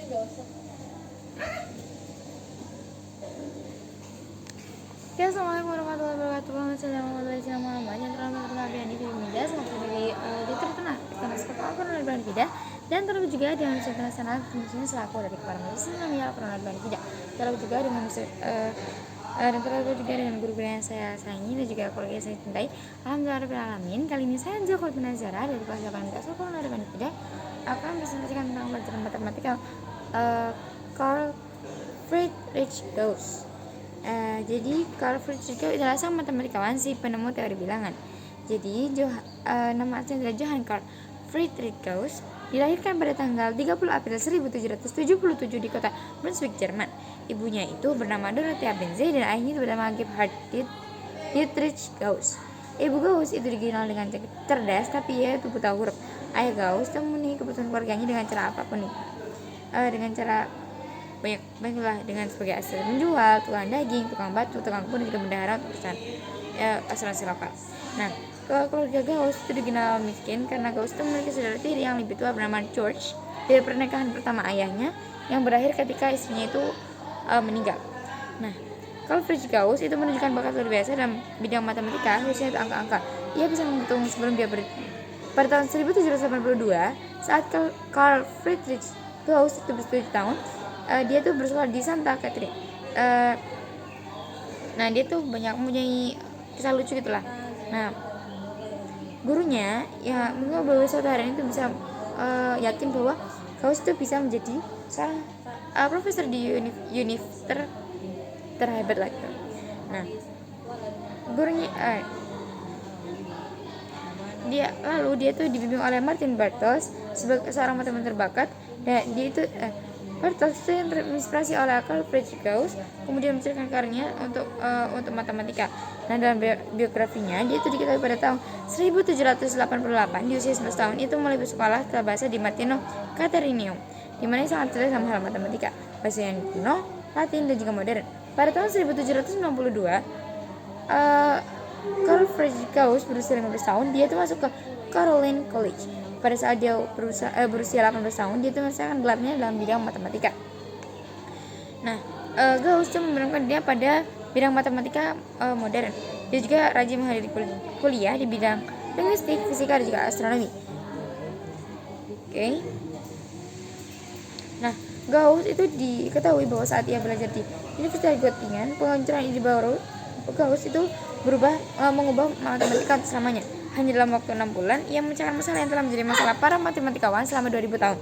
Ya, assalamualaikum warahmatullahi wabarakatuh. Selamat yang terlalu terlebih di film media semoga dari terkenal karena seperti apa pernah berani tidak dan terlebih juga dengan cerita sana fungsinya selaku dari kepala manusia namanya pernah berani tidak terlebih juga dengan dan terlebih juga dengan guru yang saya sayangi dan juga keluarga yang saya cintai. Alhamdulillahirobbilalamin. Kali ini saya Joko Binazara dari kelas 8 kelas pernah berani tidak akan presentasikan tentang pelajaran matematika Carl Friedrich Gauss. Jadi Carl Friedrich Gauss adalah sang matematikawan si penemu teori bilangan. Jadi nama aslinya adalah Johann Carl Friedrich Gauss, dilahirkan pada tanggal 30 April 1777 di kota Brunswick, Jerman. Ibunya itu bernama Dorothea Benze dan ayahnya itu bernama Gebhard Dietrich Gauss. Ibu Gauss itu dikenal dengan cerdas, tapi ia itu buta huruf. Ayah Gauss memenuhi kebutuhan keluarganya dengan cara apapun, dengan cara banyak dengan sebagai asisten menjual, tukang daging, tukang batu, tukang kebun, dan juga bendahara untuk perusahaan asuransi lokal. Nah, keluarga Gauss itu dikenal miskin karena Gauss itu memiliki saudara tiri yang lebih tua bernama George dari pernikahan pertama ayahnya yang berakhir ketika istrinya itu meninggal. Nah, Carl Friedrich Gauss itu menunjukkan bakat luar biasa dalam bidang matematika, khususnya itu angka-angka. Ia bisa menghitung sebelum dia pada tahun 1782 saat Carl Friedrich Gauss itu ber-7 tahun. Dia tuh bersekolah di Santa Catherine. Nah, dia tuh banyak mempunyai kisah lucu gitulah. Nah, gurunya ya mungkin bahwa suatu hari itu bisa yakin bahwa Gauss itu bisa menjadi seorang profesor di univ terhebat lagi. Nah, gurunya dia tuh dibimbing oleh Martin Bartels sebagai seorang matematik terbakat dan dia itu Bartels itu yang terinspirasi oleh Carl Friedrich Gauss kemudian menciptakan karyanya untuk matematika. Nah, dalam biografinya dia itu diketahui pada tahun 1788 di usia 11 tahun itu mulai bersekolah bahasa di Martino Caterinium, di mana sangat cerdas dalam hal matematika, bahasa yang kuno, Latin dan juga modern. Pada tahun 1792 Carl Friedrich Gauss berusia 15 tahun, dia itu masuk ke Caroline College. Pada saat dia berusia 18 tahun, dia itu merasakan gelarnya dalam bidang matematika. Nah, Gauss itu menemukan dia pada bidang matematika modern. Dia juga rajin menghadiri kuliah di bidang linguistik, fisika, dan juga astronomi. Oke. Nah, Gauss itu diketahui bahwa saat ia belajar di Universitas Göttingen, pengajaran ide baru Gauss itu mengubah matematika selamanya. Hanya dalam waktu 6 bulan, ia memecahkan masalah yang telah menjadi masalah para matematikawan selama 2000 tahun.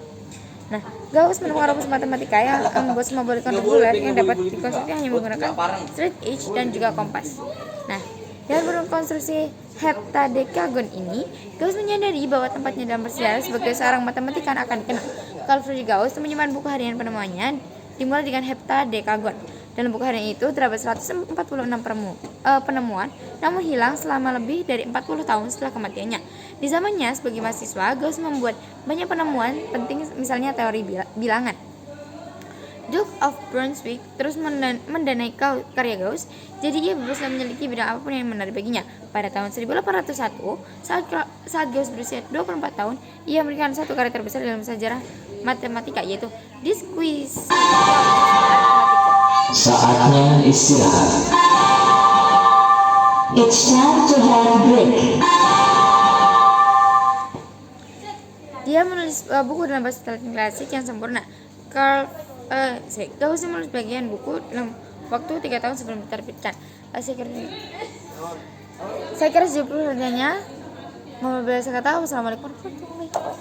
Nah, Gauss menemukan rumus matematika yang membuat semua boleh reguler yang dapat dikonstruksi hanya menggunakan straight edge dan juga kompas. Nah, dengan konstruksi heptadekagon ini, Gauss menyadari bahwa tempatnya dalam persejarah sebagai seorang matematikawan akan dikenal. Carl Friedrich Gauss menyimpan buku harian penemuannya dimulai dengan heptadekagon. Dalam buku harian itu terdapat 146 penemuan, namun hilang selama lebih dari 40 tahun setelah kematiannya. Di zamannya sebagai mahasiswa, Gauss membuat banyak penemuan penting, misalnya teori bilangan. Duke of Brunswick terus mendanai karya Gauss, jadi ia berusaha menyelidiki bidang apapun yang menarik baginya. Pada tahun 1801, saat Gauss berusia 24 tahun, ia memberikan satu karya terbesar dalam sejarah matematika, yaitu Disquisitiones Mathematicae. Saatnya istirahat. It's time to have a break. Dia menulis buku dalam bahasa Latin klasik yang sempurna. Gauss menulis bagian buku dalam waktu 3 tahun sebelum diterbitkan. Saya kira 70 harganya. Mau belajar kata. Wassalamualaikum warahmatullahi wabarakatuh.